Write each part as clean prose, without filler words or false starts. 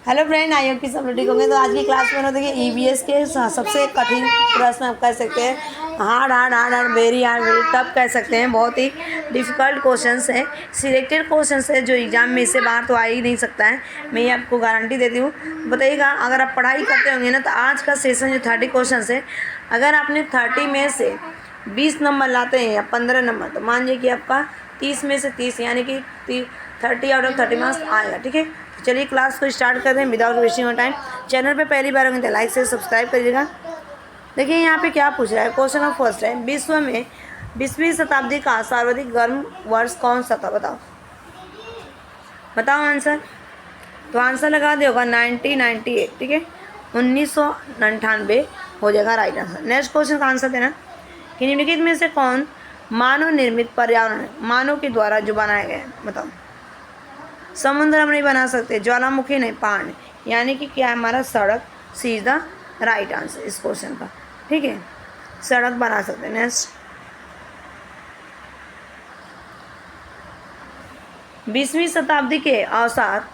Hello friend, I hope कि सब लोग ठीक होंगे। तो आज की क्लास में देखिए ईवीएस के सबसे कठिन प्रश्न आप कह सकते हैं, hard hard hard hard very tough कह सकते हैं। बहुत ही डिफ़िकल्ट क्वेश्चंस हैं, सिलेक्टेड क्वेश्चंस है जो एग्जाम में इससे बाहर तो आ ही नहीं सकता है। मैं ये आपको गारंटी देती हूँ। बताइएगा, अगर आप पढ़ाई करते होंगे ना तो आज का सेशन जो 30 क्वेश्चन है, अगर आपने 30 में से 20 नंबर लाते हैं या 15 नंबर, तो मान लीजिए कि आपका 30 में से 30 यानी कि 30 आउट ऑफ 30 मार्क्स आएगा। ठीक है, चलिए क्लास को स्टार्ट करते हैं without wasting of time. Channel पे पहली बार होंगे तो लाइक से सब्सक्राइब करिएगा। देखिए यहाँ पे क्या पूछ रहा है, क्वेश्चन ऑफ फर्स्ट है, विश्व में 20वीं शताब्दी का सर्वाधिक गर्म वर्ष कौन सा था? बताओ बताओ आंसर। तो आंसर लगा दिया होगा 1998। ठीक है, 1999 हो जाएगा राइट आंसर। नेक्स्ट क्वेश्चन का आंसर देना कि निम्नलिखित में से कौन मानव निर्मित पर्यावरण है, मानव के द्वारा जो बनाया गया है? बताओ। समुद्र हम नहीं बना सकते, ज्वालामुखी नहीं, पहाड़ नहीं, यानी कि क्या है हमारा? सड़क। सी इज द राइट आंसर इस क्वेश्चन का। ठीक है, सड़क बना सकते हैं। नेक्स्ट, 20वीं शताब्दी के औसत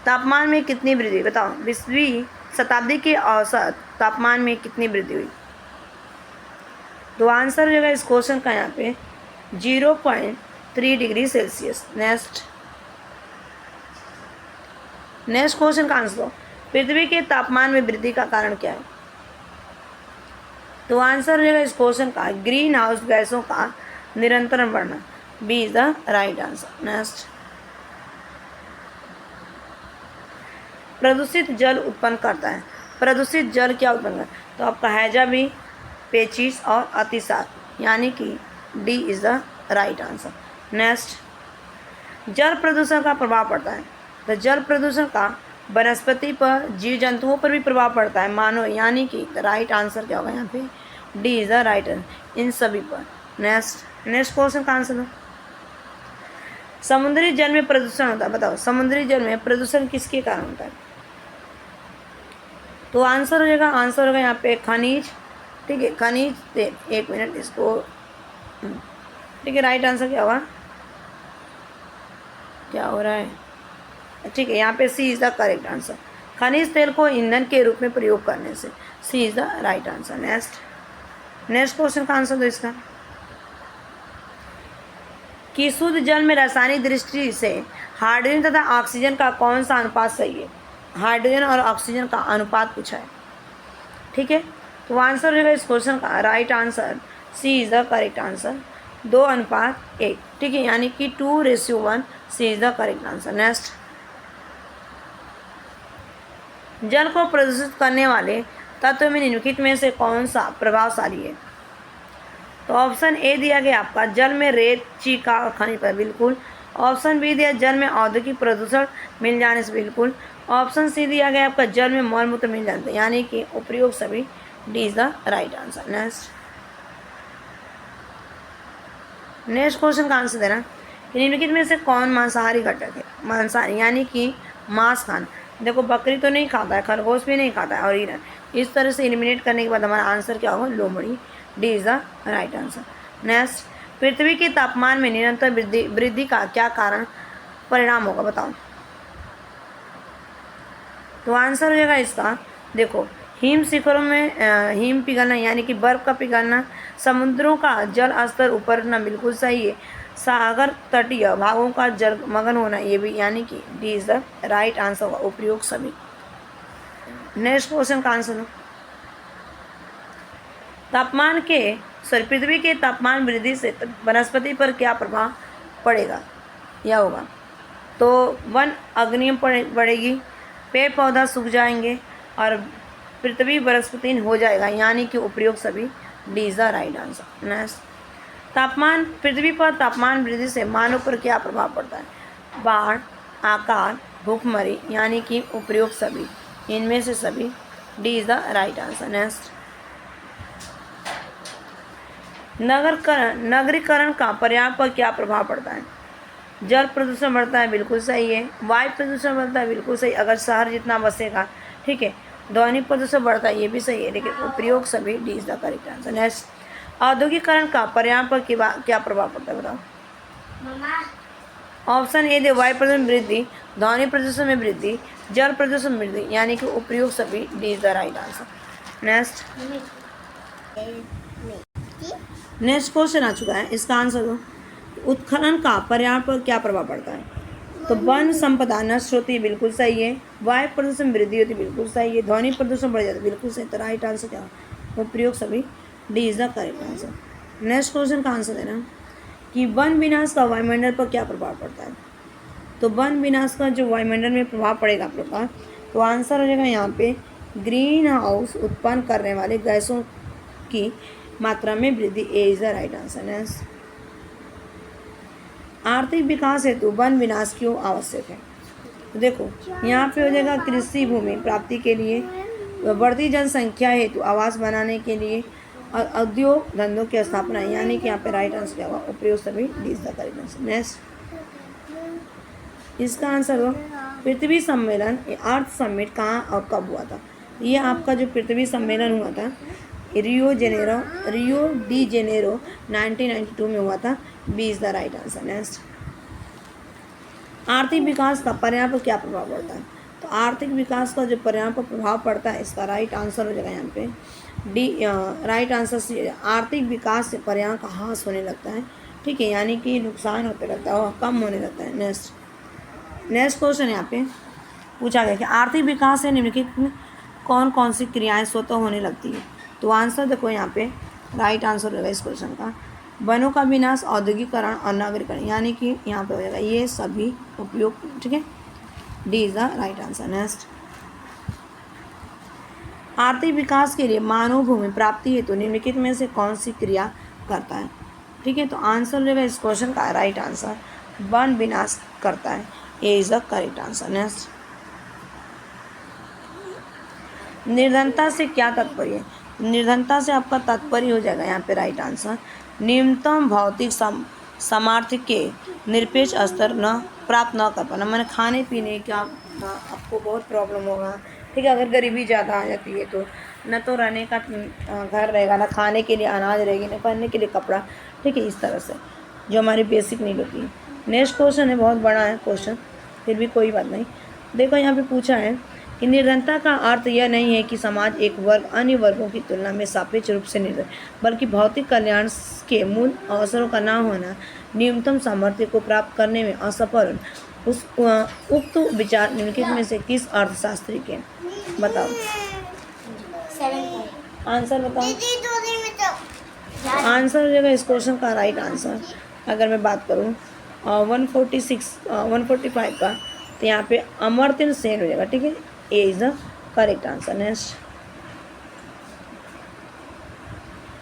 तापमान में कितनी वृद्धि? बताओ, 20वीं शताब्दी के औसत तापमान में कितनी वृद्धि हुई? तो आंसर जो है इस क्वेश्चन का यहाँ पे 0.3 डिग्री सेल्सियस। नेक्स्ट क्वेश्चन का आंसर दो, पृथ्वी के तापमान में वृद्धि का कारण क्या है? तो आंसर जो है इस क्वेश्चन का ग्रीन हाउस गैसों का निरंतर बढ़ना। B is the right answer. Next, प्रदूषित जल उत्पन्न करता है। प्रदूषित जल क्या उत्पन्न करता है? तो आपका हैजा भी, पेचिश और अतिसार, यानी कि D is the right answer. Next, जल प्रदूषण का प्रभाव पड़ता है। तो जल प्रदूषण का वनस्पति पर, जीव जंतुओं पर भी प्रभाव पड़ता है, मानव, यानी कि राइट आंसर क्या होगा यहाँ पे? D is the right answer, इन सभी पर। नेक्स्ट क्वेश्चन का आंसर दो, समुद्री जल में प्रदूषण होता है। बताओ, समुद्री जल में प्रदूषण किसके कारण होता है? तो आंसर हो जाएगा, आंसर होगा यहाँ पे खनिज। ठीक है, खनिज। एक मिनट इसको, ठीक है, राइट आंसर क्या होगा? क्या हो रहा है? ठीक है, यहाँ पे सी इज द करेक्ट आंसर, खनिज तेल को ईंधन के रूप में प्रयोग करने से। C is the right answer. Next question का आंसर दो इसका कि शुद्ध जल में रासायनिक दृष्टि से हाइड्रोजन तथा ऑक्सीजन का कौन सा अनुपात सही है? हाइड्रोजन और ऑक्सीजन का अनुपात पूछा है। ठीक है, तो आंसर रहेगा इस क्वेश्चन का right answer C is the correct answer, 2:1। ठीक है, यानी कि 2:1। C is the correct answer. Next, जल को प्रदूषित करने वाले तत्व में निम्नलिखित में से कौन सा प्रभावशाली है? तो ऑप्शन ए दिया गया आपका जल में रेत, चीका और खनिज पर, बिल्कुल। ऑप्शन बी दिया जल में औद्योगिक प्रदूषण मिल जाने से, बिल्कुल। ऑप्शन सी दिया गया आपका जल में मल मूत्र मिल जाते, यानी कि उपयोग सभी। D is the right answer. Next question का आंसर देना, निम्नलिखित में से कौन मांसाहारी घटक है? मांसाहारी यानी कि मांस खाना। देखो, बकरी तो नहीं खाता है, खरगोश भी नहीं खाता है, और हिरन। इस तरह से एलिमिनेट करने के बाद हमारा आंसर क्या होगा? लोमड़ी। D is the right answer. Next, पृथ्वी के तापमान में निरंतर वृद्धि का क्या कारण परिणाम होगा? बताओ। तो आंसर हो जाएगा इसका, देखो, हिम शिखरों में हिम पिघलना, यानी कि बर्फ का पिघलना, समुद्रों का जल स्तर ऊपर उठना, बिल्कुल सही है। सागर तटीय भागों का जलमग्न होना, ये भी, यानी कि D is the right answer होगा, उपयोग सभी। नेक्स्ट क्वेश्चन का आंसर दो, पृथ्वी के तापमान वृद्धि से वनस्पति पर क्या प्रभाव पड़ेगा या होगा? तो वन अग्नि बढ़ेगी, पेड़ पौधा सूख जाएंगे और पृथ्वी वनस्पतिहीन हो जाएगा, यानी कि उपयोग सभी। D is the right answer. Next, पृथ्वी पर तापमान वृद्धि से मानव पर क्या प्रभाव पड़ता है? बाढ़, आकार, भूखमरी, यानी कि उपयोग सभी, इनमें से सभी। D is the right answer. Next, नगरीकरण का पर्यावरण पर क्या प्रभाव पड़ता है? जल प्रदूषण बढ़ता है, बिल्कुल सही है। वायु प्रदूषण बढ़ता है, बिल्कुल सही, अगर शहर जितना बसेगा। ठीक है, ध्वनि प्रदूषण बढ़ता है, ये भी सही है, लेकिन उपयोग सभी। D is the correct answer. Next, औद्योगिकरण का पर्यावरण पर क्या प्रभाव पड़ता है? बताओ। ऑप्शन ए दे वायु प्रदूषण वृद्धि, ध्वनि प्रदूषण में वृद्धि, जल प्रदूषण में वृद्धि, यानी कि उपयुक्त सभी D is the right answer. Next question आ चुका है, इसका आंसर दो। उत्खनन का पर्यावरण पर क्या प्रभाव पड़ता है? तो वन संपदा नष्ट होती है, बिल्कुल सही है। वायु प्रदूषण में वृद्धि होती है, बिल्कुल सही है। ध्वनि प्रदूषण बढ़ जाता है, बिल्कुल सही। तो राइट आंसर क्या है? उपयुक्त सभी D is the correct answer. Next question का आंसर देना कि वन विनाश का वायुमंडल पर क्या प्रभाव पड़ता है? तो वन विनाश का जो वायुमंडल में प्रभाव पड़ेगा आप लोग का, तो आंसर हो जाएगा यहाँ पे ग्रीन हाउस उत्पन्न करने वाले गैसों की मात्रा में वृद्धि। A is the right answer. Next, आर्थिक विकास हेतु वन विनाश क्यों आवश्यक है? तो देखो यहाँ पे हो जाएगा कृषि भूमि प्राप्ति के लिए, बढ़ती जनसंख्या हेतु आवास बनाने के लिए, और उद्योग धंधों की स्थापना, यानी कि यहाँ पे राइट आंसर क्या होगा? उपयुक्त सभी D is the correct answer. Next, इसका आंसर हो पृथ्वी सम्मेलन अर्थ समिट कहाँ और कब हुआ था? ये आपका जो पृथ्वी सम्मेलन हुआ था रियो डी जेनेरो 1992 में हुआ था। B is the right answer. Next, आर्थिक विकास का पर्यावरण पर क्या प्रभाव पड़ता है? तो आर्थिक विकास का जो पर्यावरण पर प्रभाव पड़ता है, इसका राइट आंसर हो जाएगा यहाँ पे डी। राइट आंसर सी, आर्थिक विकास से पर्यावरण का ह्रास होने लगता है, ठीक है, यानी कि नुकसान होते लगता है और कम होने लगता है। नेक्स्ट क्वेश्चन यहाँ पे पूछा गया कि आर्थिक विकास से निम्नलिखित में कौन कौन सी क्रियाएं स्वतः होने लगती है? तो आंसर देखो यहाँ पे राइट आंसर होगा इस क्वेश्चन का वनों का विनाश, औद्योगिकरण और नगरीकरण, यानी कि यहाँ पे हो जाएगा ये सभी उपयोग, ठीक है, D is the right answer. Next, आर्थिक विकास के लिए मानव भूमि प्राप्ति हेतु निम्नलिखित में से कौन सी क्रिया करता है? ठीक है, तो आंसर रहेगा इस क्वेश्चन का राइट आंसर वन विनाश करता है। A is the correct answer. Next, निर्धनता से क्या तात्पर्य है? निर्धनता से आपका तात्पर्य हो जाएगा यहाँ पे राइट आंसर न्यूनतम भौतिक सामर्थ्य के निरपेक्ष स्तर न प्राप्त न कर पाना, मैंने खाने पीने का आपको बहुत प्रॉब्लम होगा, ठीक है, अगर गरीबी ज़्यादा आ जाती है तो न तो रहने का घर रहेगा, ना खाने के लिए अनाज रहेगी, ना पहनने के लिए कपड़ा, ठीक है, इस तरह से जो हमारी बेसिक नीड होती है। नेक्स्ट क्वेश्चन है, बहुत बड़ा है क्वेश्चन, फिर भी कोई बात नहीं। देखो यहाँ पे पूछा है कि निर्धनता का अर्थ यह नहीं है कि समाज एक वर्ग अन्य वर्गों की तुलना में सापेक्ष रूप से निर्धन, बल्कि भौतिक कल्याण के मूल अवसरों का न होना, न्यूनतम सामर्थ्य को प्राप्त करने में असफल उस उक्त विचार निम्नलिखित में से किस अर्थशास्त्री के? बताओ आंसर, बताओ आंसर हो जाएगा इस क्वेश्चन का राइट आंसर। अगर मैं बात करूँ 145 का, तो यहाँ पे अमर्त्य सेन हो जाएगा, ठीक है, A is the correct answer. Next,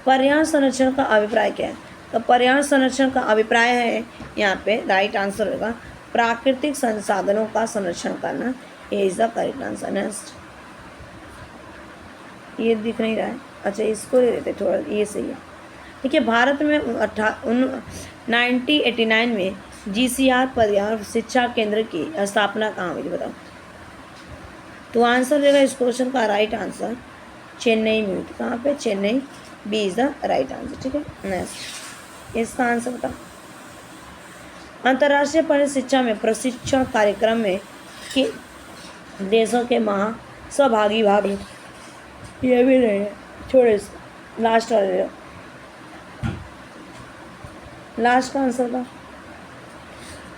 पर्यावरण संरक्षण का अभिप्राय क्या है? तो पर्यावरण संरक्षण का अभिप्राय है यहाँ पे राइट आंसर होगा प्राकृतिक संसाधनों का संरक्षण करना। A is the correct answer. Next, ये दिख नहीं रहा है, अच्छा इसको ले लेते थोड़ा, ये सही है, ठीक है। भारत में 1989 में GCR पर्यावरण शिक्षा केंद्र की स्थापना कहाँ हुई थी? बताओ। तो आंसर देगा इस क्वेश्चन का राइट आंसर चेन्नई में हुई थी। कहाँ पे? Chennai. B is the right answer, ठीक है। नेक्स्ट, इसका आंसर बताओ। अंतर्राष्ट्रीय पर्यावरण शिक्षा में प्रशिक्षण कार्यक्रम में कि देशों के सहभागी भाग ले, ये भी नहीं है, छोड़े, लास्ट वाले, लास्ट का आंसर था।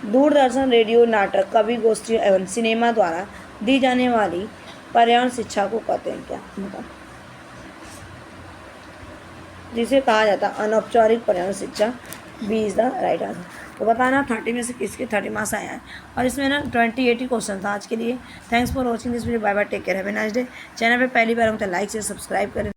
दूरदर्शन, रेडियो, नाटक, कवि गोष्ठी एवं सिनेमा द्वारा दी जाने वाली पर्यावरण शिक्षा को कहते हैं क्या? बताओ। जिसे कहा जाता है अनौपचारिक पर्यावरण शिक्षा। B is the right answer. तो बताना 30 में से किसके 30 मार्क्स आए हैं। और इसमें ना 20-80 क्वेश्चन था आज के लिए। Thanks for watching this video. Bye bye, take care, have a nice day. Channel पे पहली बार हम तो लाइक से सब्सक्राइब करें।